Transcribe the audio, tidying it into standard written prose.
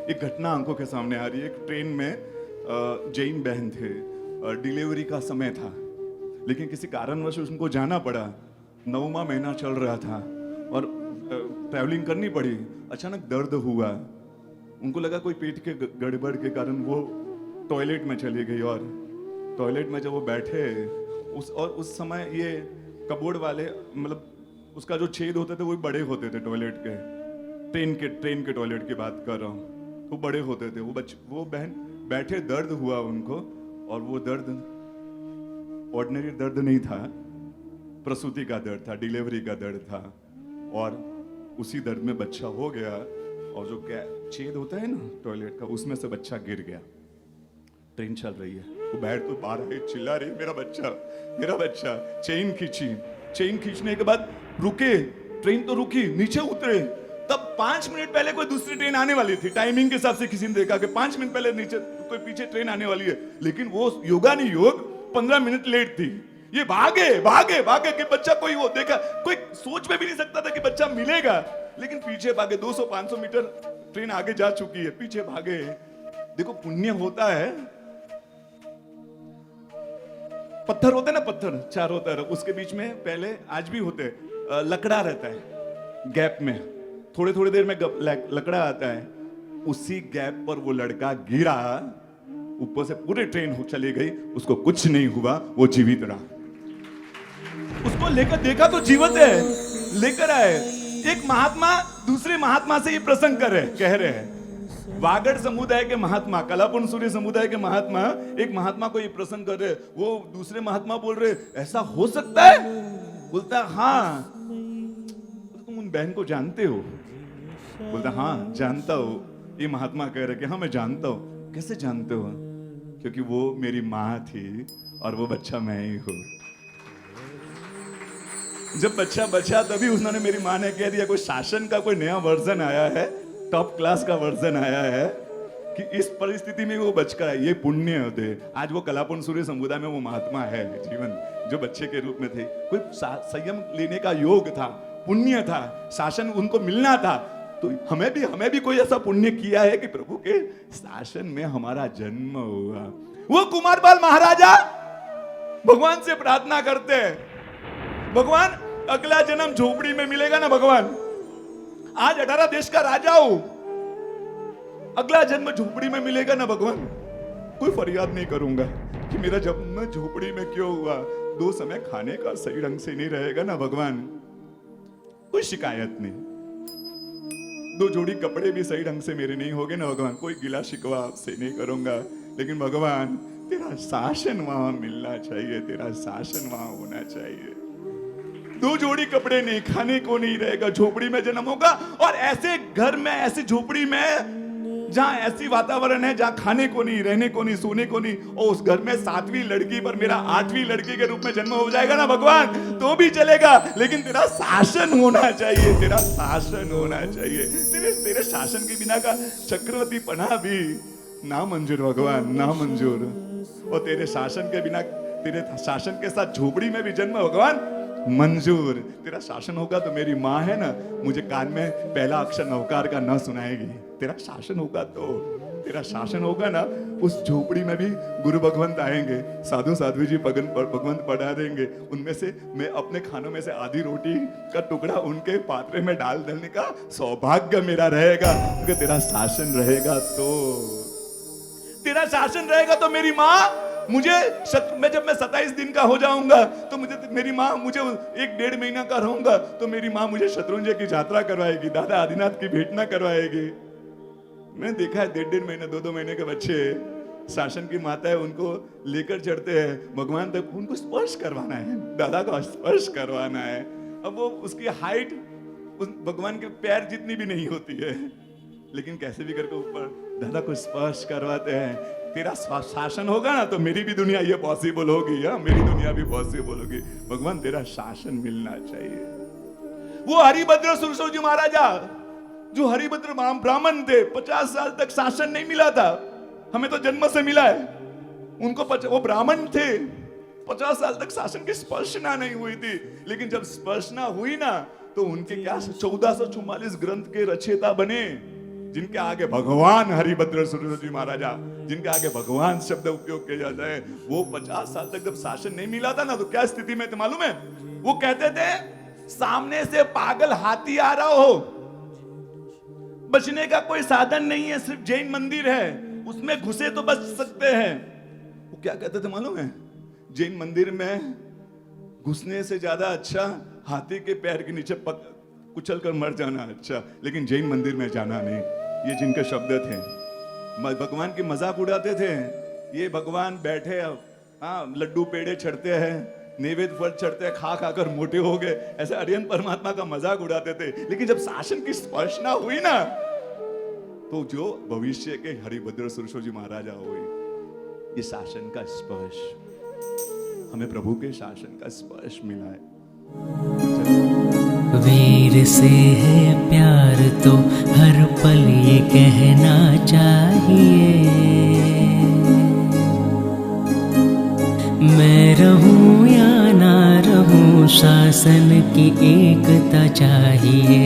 एक घटना आंखों के सामने आ रही है। एक ट्रेन में जैन बहन थे, डिलीवरी का समय था, लेकिन किसी कारणवश उनको जाना पड़ा। 9वां महीना चल रहा था और ट्रैवलिंग करनी पड़ी। अचानक दर्द हुआ, उनको लगा कोई पेट के गड़बड़ के कारण वो टॉयलेट में चली गई। और टॉयलेट में जब वो बैठे उस समय ये कबोर्ड वाले, मतलब उसका जो छेद होते थे वो बड़े होते थे टॉयलेट के, ट्रेन के टॉयलेट की बात कर रहा हूँ, वो बड़े होते थे। वो बहन बैठे, दर्द हुआ उनको, और वो दर्द ऑर्डिनरी दर्द नहीं था, प्रसूति का दर्द था, डिलीवरी का दर्द था। और उसी दर्द में बच्चा हो गया, और जो छेद होता है ना टॉयलेट का, उसमें से बच्चा गिर गया। ट्रेन चल रही है, वो बैठ तो बाहर है, चिल्ला रही, मेरा बच्चा, मेरा बच्चा। चेन खींची, चेन खींचने के बाद रुके, ट्रेन तो रुकी, नीचे उतरे। तब 5 मिनट पहले कोई दूसरी ट्रेन आने वाली थी। टाइमिंग के हिसाब से किसी ने देखा कि 5 मिनट पहले नीचे कोई पीछे ट्रेन आने वाली है, लेकिन वो योगा नहीं योग 15 मिनट लेट थी। ये भागे भागे भागे कि बच्चा, कोई वो देखा, कोई सोच में भी नहीं सकता था कि बच्चा मिलेगा, लेकिन पीछे भागे। 200-500 मीटर ट्रेन आगे जा चुकी है, पीछे भागे। देखो पुण्य होता है, पत्थर होते ना, पत्थर चारों तरफ, उसके बीच में पहले आज भी होते लकड़ा रहता है, गैप में थोड़ी थोड़ी देर में लकड़ा आता है। उसी गैप पर वो लड़का गिरा, ऊपर से पूरी ट्रेन चली गई, उसको कुछ नहीं हुआ, वो जीवित रहा। उसको लेकर देखा तो जीवित है, लेकर आए। एक महात्मा दूसरे महात्मा से ये प्रसंग कह रहे हैं। वागड़ समुदाय के महात्मा, कलापुन सूर्य समुदाय के महात्मा एक महात्मा को ये प्रसंग कर रहे। वो दूसरे महात्मा बोल रहे, ऐसा हो सकता है? बोलता हाँ। तुम उन बहन को जानते हो? बोलता हाँ जानता हूँ। ये महात्मा कह रहे कि हाँ मैं जानता हूँ। कैसे जानते हो? क्योंकि वो मेरी माँ थी और वो बच्चा मैं ही हूँ। जब बच्चा बचा तभी उन्होंने, मेरी माँ ने कह दिया, कोई शासन का कोई नया वर्जन आया है, टॉप क्लास का वर्जन आया है कि इस परिस्थिति में वो बच कर, ये पुण्य होते। आज वो कलापुन सूर्य समुदाय में वो महात्मा है जीवन, जो बच्चे के रूप में थे। कोई संयम लेने का योग था, पुण्य था, शासन उनको मिलना था। तो हमें भी कोई ऐसा पुण्य किया है कि प्रभु के शासन में हमारा जन्म हुआ। वो कुमार बाल महाराजा भगवान से प्रार्थना करते हैं, भगवान अगला जन्म झोपड़ी में मिलेगा ना भगवान। आज 18 देश का राजा हूं, अगला जन्म झोपड़ी में मिलेगा ना भगवान। कोई फरियाद नहीं करूंगा कि मेरा जन्म झोपड़ी में क्यों हुआ। 2 समय खाने का सही ढंग से नहीं रहेगा ना भगवान, कोई शिकायत नहीं। 2 जोड़ी कपड़े भी सही ढंग से मेरे नहीं होंगे ना भगवान, कोई गिला शिकवा आपसे नहीं करूंगा। लेकिन भगवान तेरा शासन वहां मिलना चाहिए, तेरा शासन वहां होना चाहिए। 2 जोड़ी कपड़े नहीं, खाने को नहीं रहेगा, झोपड़ी में जन्म होगा। और ऐसे घर में, ऐसी झोपड़ी में जहां ऐसी वातावरण है, जहां खाने को नहीं, रहने को नहीं, सोने को नहीं, और उस घर में 7वीं लड़की पर मेरा 8वीं लड़की के रूप में जन्म हो जाएगा ना भगवान, तो भी चलेगा। लेकिन तेरा शासन होना चाहिए, तेरा शासन होना चाहिए। तेरे शासन के बिना का चक्रवर्ती पना भी ना मंजूर भगवान, ना मंजूर। और तेरे शासन के बिना, तेरे शासन के साथ झोपड़ी में भी जन्म भगवान मंजूर। तेरा शासन होगा तो मेरी माँ है ना, मुझे कान में पहला अक्षर नवकार का न सुनाएगी। तेरा शासन होगा तो, तेरा शासन होगा ना, उस झोपड़ी में भी गुरु भगवंत आएंगे, साधु साध्वी जी भगवंत पढ़ा देंगे। उनमें से मैं अपने खानों में से आधी रोटी का टुकड़ा उनके पात्रे में डाल देने का सौभाग्य मेरा रहेगा। क्योंकि तेरा शासन रहेगा तो, तेरा शासन रहेगा तो मेरी माँ मुझे, जब मैं 27 दिन का हो जाऊंगा तो मेरी माँ मुझे 1-1.5 महीना का रहूंगा तो मेरी माँ मुझे शत्रुंजय की यात्रा करवाएगी, दादा आदिनाथ की भेंटना करवाएगी। मैंने देखा है 1.5 महीने 2-2 महीने के बच्चे, शासन की माता है, उनको लेकर चढ़ते हैं भगवान तक, उनको स्पर्श करवाना है, दादा को स्पर्श करवाना है। अब वो उसकी हाइट उस भगवान के पैर जितनी भी नहीं होती है, लेकिन कैसे भी करके ऊपर दादा को स्पर्श करवाते हैं। तेरा शासन होगा ना तो मेरी भी दुनिया ये पॉसिबल होगी, या मेरी दुनिया भी पॉसिबल होगी। भगवान तेरा शासन मिलना चाहिए। वो हरिभद्र सुरसोर जी महाराजा, जो हरिभद्र ब्राह्मण थे, 50 साल तक शासन नहीं मिला था, हमें तो जन्म से मिला है। उनको वो ब्राह्मण थे, 50 साल तक शासन की स्पर्शना नहीं हुई थी। लेकिन जब स्पर्शना हुई ना तो उनके क्या 1444 ग्रंथ के रचयिता बने। जिनके आगे भगवान हरिभद्र सुरसो जी महाराजा, जिनके आगे भगवान शब्द उपयोग किया जाता है, वो 50 साल तक जब शासन नहीं मिला था ना, तो क्या स्थिति में थे मालूम है? वो कहते थे सामने से पागल हाथी आ रहा हो, बचने का कोई साधन नहीं है, सिर्फ जैन मंदिर है, उसमें घुसे तो बच सकते हैं। वो क्या कहते थे मालूम है? जैन मंदिर में घुसने से ज्यादा अच्छा हाथी के पैर के नीचे कुचल कर मर जाना अच्छा, लेकिन जैन मंदिर में जाना नहीं। ये जिनके शब्द थे, भगवान की मजाक उड़ाते थे। ये भगवान बैठे, हाँ, लड्डू पेड़े चढ़ते हैं, नैवेद्य फल चढ़ते हैं, खा खा कर मोटे हो गए, ऐसे अरिहंत परमात्मा का मजाक उड़ाते थे। लेकिन जब शासन की स्पर्शना हुई ना, तो जो भविष्य के हरिभद्र सुरसो जी महाराजा हुए, ये शासन का स्पर्श, हमें प्रभु के शासन का स्पर्श मिला है। वीर से है प्यार तो हर पल ये कहना चाहिए, मैं रहूं या ना रहूं शासन की एकता चाहिए।